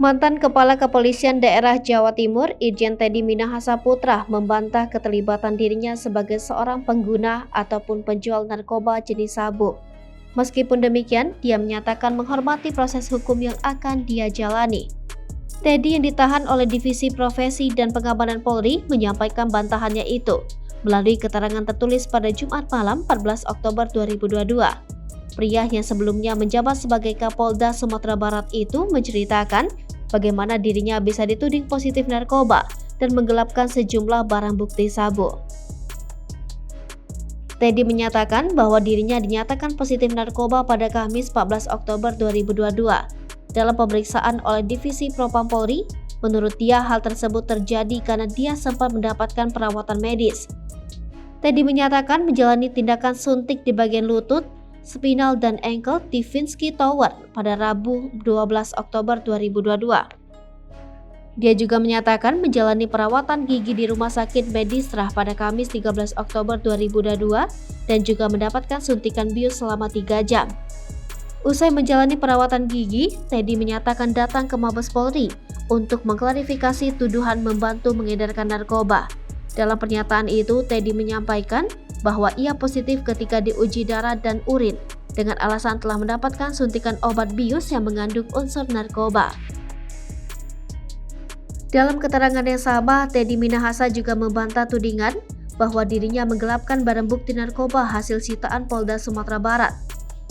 Mantan Kepala Kepolisian Daerah Jawa Timur, Irjen Teddy Minahasa Putra, membantah keterlibatan dirinya sebagai seorang pengguna ataupun penjual narkoba jenis sabu. Meskipun demikian, dia menyatakan menghormati proses hukum yang akan dia jalani. Teddy yang ditahan oleh Divisi Profesi dan Pengamanan Polri menyampaikan bantahannya itu melalui keterangan tertulis pada Jumat malam 14 Oktober 2022. Pria yang sebelumnya menjabat sebagai Kapolda Sumatera Barat itu menceritakan bagaimana dirinya bisa dituding positif narkoba dan menggelapkan sejumlah barang bukti sabu. Teddy menyatakan bahwa dirinya dinyatakan positif narkoba pada Kamis 14 Oktober 2022. Dalam pemeriksaan oleh Divisi Propam Polri, menurut dia hal tersebut terjadi karena dia sempat mendapatkan perawatan medis. Teddy menyatakan menjalani tindakan suntik di bagian lutut, spinal dan ankle di Vinsky Tower pada Rabu 12 Oktober 2022. Dia juga menyatakan menjalani perawatan gigi di Rumah Sakit Medistra pada Kamis 13 Oktober 2022 dan juga mendapatkan suntikan bius selama 3 jam. Usai menjalani perawatan gigi, Teddy menyatakan datang ke Mabes Polri untuk mengklarifikasi tuduhan membantu mengedarkan narkoba. Dalam pernyataan itu, Teddy menyampaikan bahwa ia positif ketika diuji darah dan urin dengan alasan telah mendapatkan suntikan obat bius yang mengandung unsur narkoba. Dalam keterangan yang sama, Teddy Minahasa juga membantah tudingan bahwa dirinya menggelapkan barang bukti narkoba hasil sitaan Polda Sumatera Barat.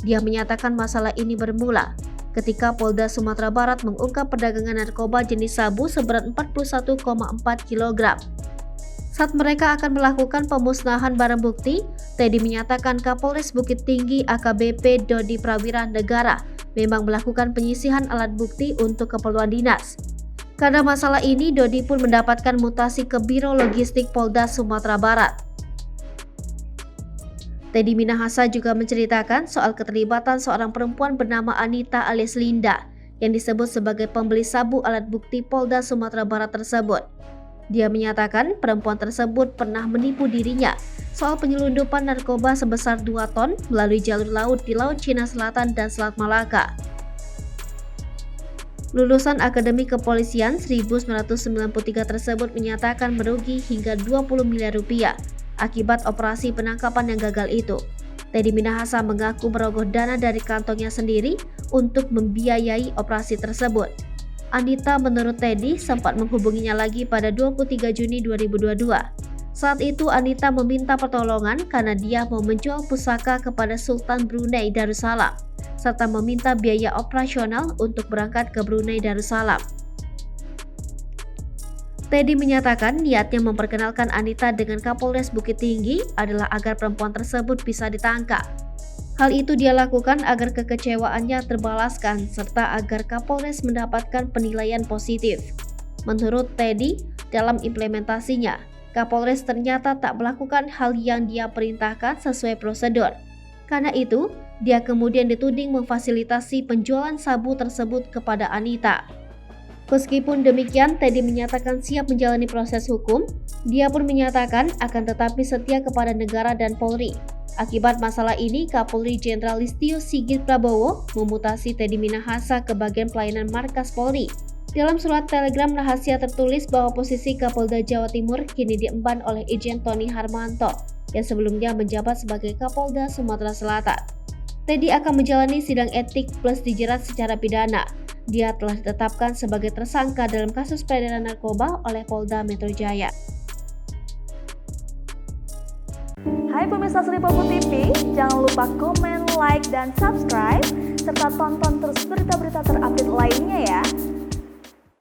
Dia menyatakan masalah ini bermula ketika Polda Sumatera Barat mengungkap perdagangan narkoba jenis sabu seberat 41,4 kg. Saat mereka akan melakukan pemusnahan barang bukti, Teddy menyatakan Kapolres Bukit Tinggi AKBP Dodi Prawira Negara memang melakukan penyisihan alat bukti untuk keperluan dinas. Karena masalah ini, Dodi pun mendapatkan mutasi ke Biro Logistik Polda Sumatera Barat. Teddy Minahasa juga menceritakan soal keterlibatan seorang perempuan bernama Anita alias Linda yang disebut sebagai pembeli sabu alat bukti Polda Sumatera Barat tersebut. Dia menyatakan perempuan tersebut pernah menipu dirinya soal penyelundupan narkoba sebesar 2 ton melalui jalur laut di Laut Cina Selatan dan Selat Malaka. Lulusan Akademi Kepolisian 1993 tersebut menyatakan merugi hingga 20 miliar rupiah akibat operasi penangkapan yang gagal itu. Teddy Minahasa mengaku merogoh dana dari kantongnya sendiri untuk membiayai operasi tersebut. Anita menurut Teddy sempat menghubunginya lagi pada 23 Juni 2022. Saat itu Anita meminta pertolongan karena dia mau menjual pusaka kepada Sultan Brunei Darussalam serta meminta biaya operasional untuk berangkat ke Brunei Darussalam. Teddy menyatakan niatnya memperkenalkan Anita dengan Kapolres Bukit Tinggi adalah agar perempuan tersebut bisa ditangkap. Hal itu dia lakukan agar kekecewaannya terbalaskan serta agar Kapolres mendapatkan penilaian positif. Menurut Teddy, dalam implementasinya, Kapolres ternyata tak melakukan hal yang dia perintahkan sesuai prosedur. Karena itu, dia kemudian dituding memfasilitasi penjualan sabu tersebut kepada Anita. Meskipun demikian, Teddy menyatakan siap menjalani proses hukum. Dia pun menyatakan akan tetapi setia kepada negara dan Polri. Akibat masalah ini, Kapolri Jenderal Listio Sigit Prabowo memutasi Teddy Minahasa ke bagian pelayanan markas Polri. Dalam surat telegram rahasia tertulis bahwa posisi Kapolda Jawa Timur kini diemban oleh Irjen Tony Harmanto yang sebelumnya menjabat sebagai Kapolda Sumatera Selatan. Teddy akan menjalani sidang etik plus dijerat secara pidana. Dia telah ditetapkan sebagai tersangka dalam kasus peredaran narkoba oleh Polda Metro Jaya. Hai pemirsa Sri Popo TV, jangan lupa komen, like, dan subscribe, serta tonton terus berita-berita terupdate lainnya ya.